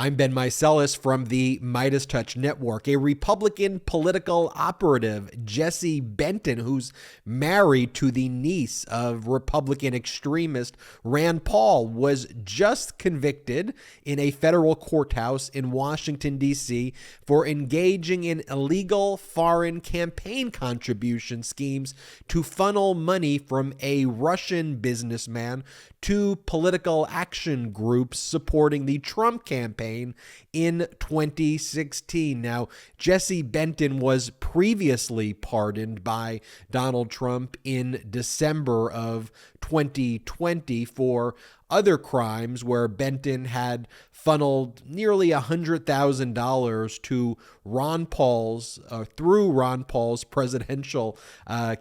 I'm Ben Meiselas from the MeidasTouch Network. A Republican political operative, Jesse Benton, who's married to the niece of Republican extremist Rand Paul, was just convicted in a federal courthouse in Washington, D.C. for engaging in illegal foreign campaign contribution schemes to funnel money from a Russian businessman to political action groups supporting the Trump campaign in 2016. Now, Jesse Benton was previously pardoned by Donald Trump in December of 2020 for other crimes where Benton had funneled nearly $100,000 to through Ron Paul's presidential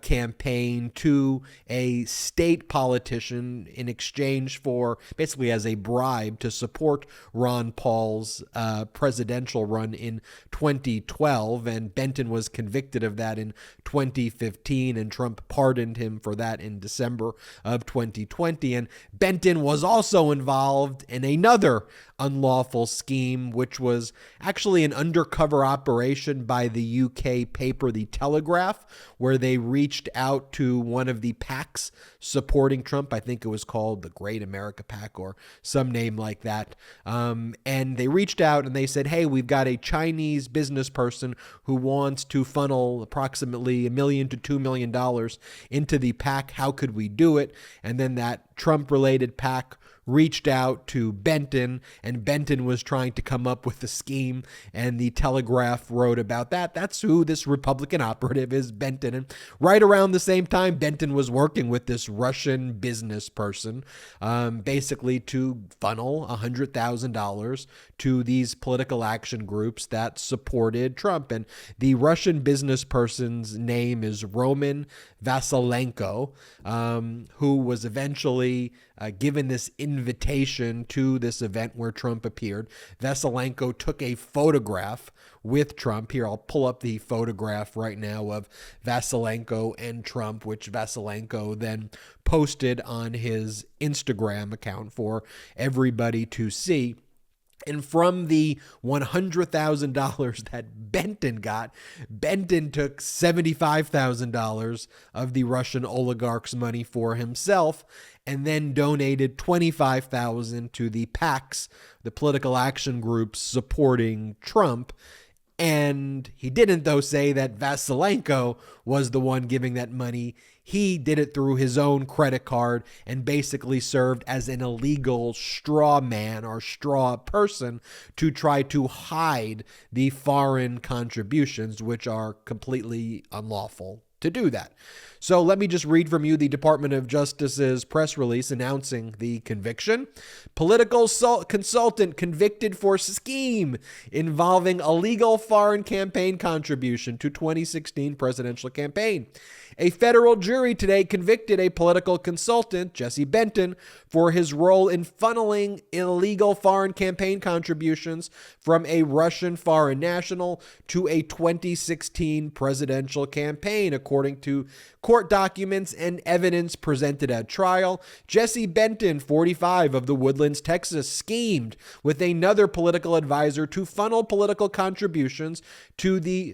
campaign to a state politician in exchange for, basically as a bribe to support Ron Paul's presidential run in 2012. And Benton was convicted of that in 2015, and Trump pardoned him for that in December of 2020. And Benton was also involved in another unlawful scheme, which was actually an undercover operation by the UK paper The Telegraph, where they reached out to one of the PACs supporting Trump. I think it was called the Great America PAC or some name like that. And they reached out and they said, hey, we've got a Chinese business person who wants to funnel approximately $1 million to $2 million into the PAC. How could we do it? And then that Trump-related PAC reached out to Benton, and Benton was trying to come up with a scheme, and the Telegraph wrote about that. That's who this Republican operative is, Benton. And right around the same time, Benton was working with this Russian business person, basically to funnel $100,000 to these political action groups that supported Trump. And the Russian business person's name is Roman Vasilenko, who was eventually given this invitation to this event where Trump appeared. Vasilenko took a photograph with Trump. Here, I'll pull up the photograph right now of Vasilenko and Trump, which Vasilenko then posted on his Instagram account for everybody to see. And from the $100,000 that Benton got, Benton took $75,000 of the Russian oligarch's money for himself, and then donated $25,000 to the PACs, the political action groups supporting Trump. And he didn't, though, say that Vasilenko was the one giving that money. He did it through his own credit card and basically served as an illegal straw man or straw person to try to hide the foreign contributions, which are completely unlawful to do that. So let me just read from you the Department of Justice's press release announcing the conviction. Political consultant convicted for scheme involving illegal foreign campaign contribution to 2016 presidential campaign. A federal jury today convicted a political consultant, Jesse Benton, for his role in funneling illegal foreign campaign contributions from a Russian foreign national to a 2016 presidential campaign, according to court documents and evidence presented at trial. Jesse Benton, 45, of the Woodlands, Texas, schemed with another political advisor to funnel political contributions to a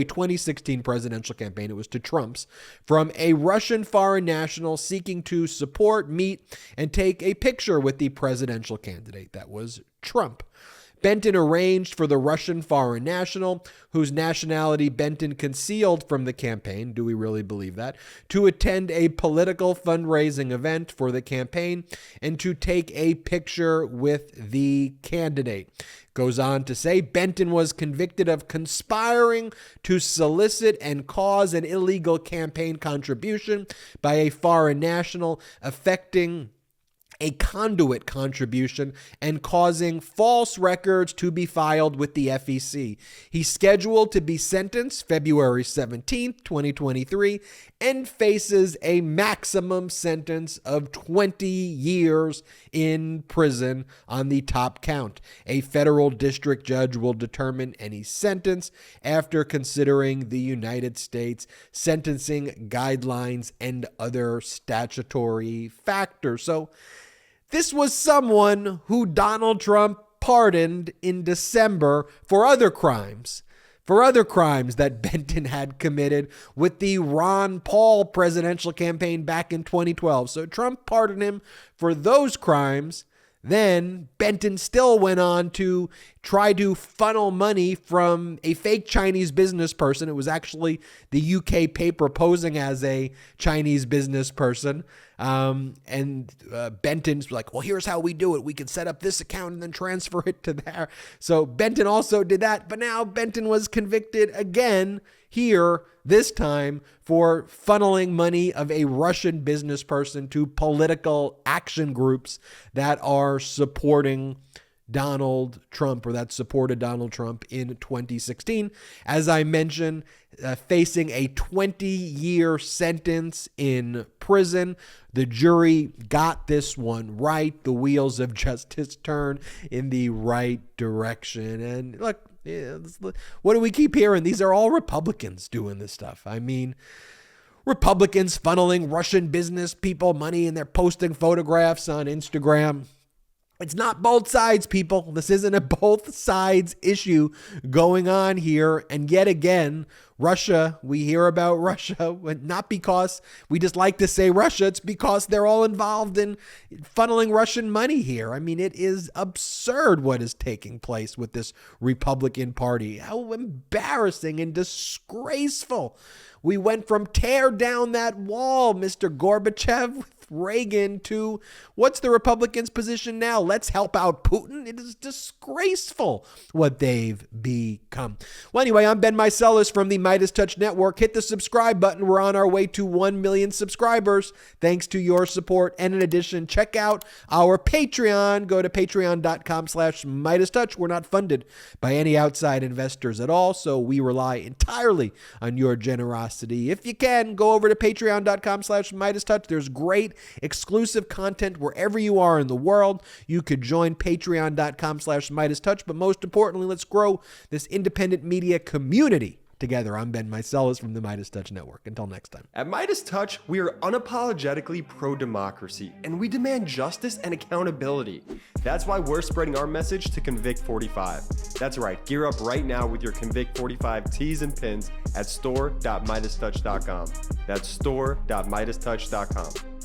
2016 presidential campaign. It was to Trump's, from a Russian foreign national seeking to support, meet, and take a picture with the presidential candidate. That was Trump. Benton arranged for the Russian foreign national, whose nationality Benton concealed from the campaign, do we really believe that, to attend a political fundraising event for the campaign and to take a picture with the candidate. Goes on to say Benton was convicted of conspiring to solicit and cause an illegal campaign contribution by a foreign national, affecting a conduit contribution and causing false records to be filed with the FEC. He's scheduled to be sentenced February 17th, 2023, and faces a maximum sentence of 20 years in prison on the top count. A federal district judge will determine any sentence after considering the United States sentencing guidelines and other statutory factors. So this was someone who Donald Trump pardoned in December for other crimes. For other crimes that Benton had committed with the Ron Paul presidential campaign back in 2012. So Trump pardoned him for those crimes. Then Benton still went on to try to funnel money from a fake Chinese business person. It was actually the UK paper posing as a Chinese business person. And Benton's like, well, here's how we do it. We can set up this account and then transfer it to there. So Benton also did that. But now Benton was convicted again here, this time for funneling money of a Russian business person to political action groups that are supporting Donald Trump, or that supported Donald Trump in 2016. As I mentioned, facing a 20-year sentence in prison. The jury got this one right. The wheels of justice turn in the right direction. And look, what do we keep hearing? These are all Republicans doing this stuff. I mean, Republicans funneling Russian business people money, and they're posting photographs on Instagram. It's not both sides, people. This isn't a both sides issue going on here. And yet again, Russia, we hear about Russia, not because we just like to say Russia. It's because they're all involved in funneling Russian money here. I mean, it is absurd what is taking place with this Republican Party. How embarrassing and disgraceful. We went from tear down that wall, Mr. Gorbachev, with Reagan, to what's the Republicans' position now? Let's help out Putin. It is disgraceful what they've become. Well, anyway, I'm Ben Meiselas from the MeidasTouch Network. Hit the subscribe button. We're on our way to 1 million subscribers, thanks to your support. And in addition, check out our Patreon. Go to patreon.com/MeidasTouch. We're not funded by any outside investors at all, so we rely entirely on your generosity. If you can, go over to patreon.com/MeidasTouch. There's great exclusive content wherever you are in the world. You could join patreon.com/MeidasTouch, but most importantly, let's grow this independent media community together. I'm Ben Meiselas from the MeidasTouch Network. Until next time. At MeidasTouch, we are unapologetically pro-democracy, and we demand justice and accountability. That's why we're spreading our message to Convict 45. That's right, gear up right now with your Convict 45 tees and pins at store.meidastouch.com. That's store.meidastouch.com.